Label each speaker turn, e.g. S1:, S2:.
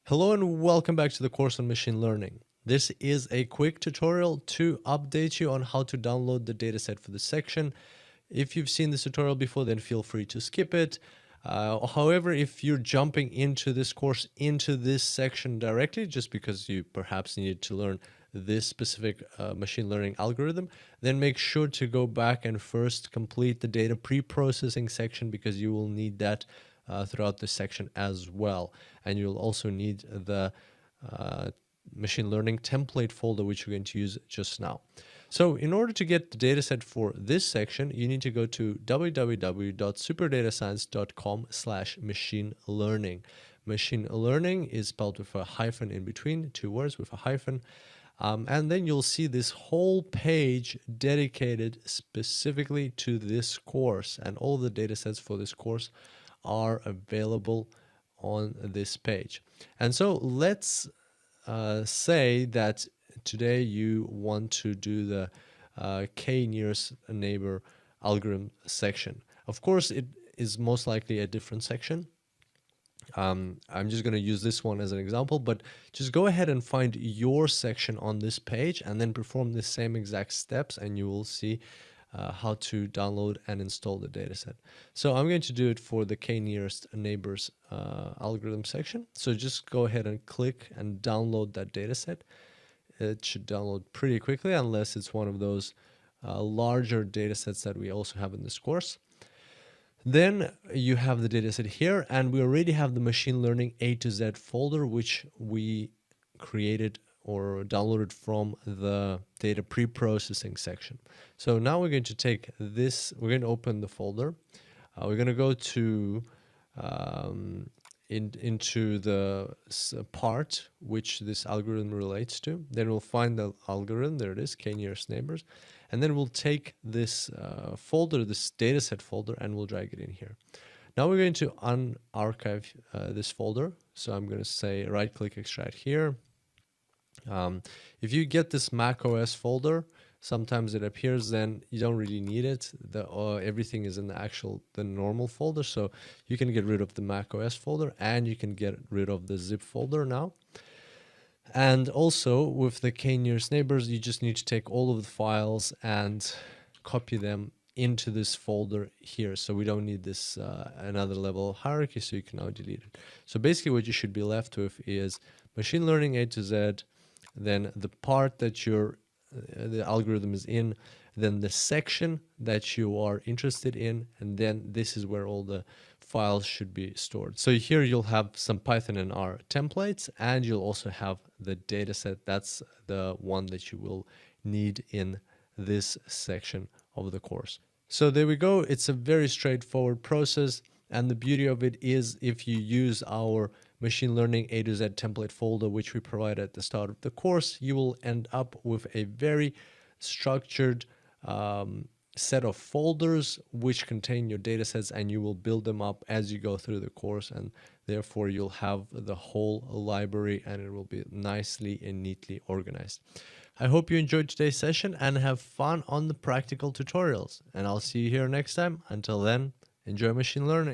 S1: Hello and welcome back to the course on machine learning. This is a quick tutorial to update you on how to download the dataset for this section. If you've seen this tutorial before, then feel free to skip it. However, if you're jumping into this course, into this section directly, just because you perhaps needed to learn this specific machine learning algorithm, then make sure to go back and first complete the data pre-processing section, because you will need that throughout this section as well. And you'll also need the machine learning template folder, which we're going to use just now. So in order to get the dataset for this section, you need to go to www.superdatascience.com/machine learning. Machine learning is spelled with a hyphen in between, two words with a hyphen. And then you'll see this whole page dedicated specifically to this course, and all the datasets for this course are available on this page. And so let's say that today you want to do the k-nearest neighbor algorithm section. Of course, it is most likely a different section. I'm just going to use this one as an example, but just go ahead and find your section on this page and then perform the same exact steps, and you will see how to download and install the dataset. So I'm going to do it for the k-nearest neighbors algorithm section. So just go ahead and click and download that dataset. It should download pretty quickly, unless it's one of those larger datasets that we also have in this course. Then you have the dataset here, and we already have the machine learning A to Z folder, which we created or downloaded from the data pre-processing section. So now we're going to take this, we're going to open the folder. We're going to go to into the part which this algorithm relates to. Then we'll find the algorithm, there it is, k-nearest neighbors. And then we'll take this folder, this dataset folder, and we'll drag it in here. Now we're going to unarchive this folder. So I'm going to say right-click extract here. If you get this Mac OS folder, sometimes it appears, then you don't really need it. Everything is in the normal folder, so you can get rid of the Mac OS folder, and you can get rid of the zip folder now. And also with the k-nearest neighbors, you just need to take all of the files and copy them into this folder here. So we don't need this another level of hierarchy, so you can now delete it. So basically what you should be left with is machine learning A to Z, then the part that the algorithm is in, then the section that you are interested in, and then this is where all the files should be stored. So here you'll have some Python and R templates, and you'll also have the dataset. That's the one that you will need in this section of the course. So there we go. It's a very straightforward process, and the beauty of it is, if you use our machine learning A to Z template folder, which we provide at the start of the course, you will end up with a very structured set of folders which contain your datasets, and you will build them up as you go through the course, and therefore you'll have the whole library, and it will be nicely and neatly organized. I hope you enjoyed today's session and have fun on the practical tutorials, and I'll see you here next time. Until then, enjoy machine learning.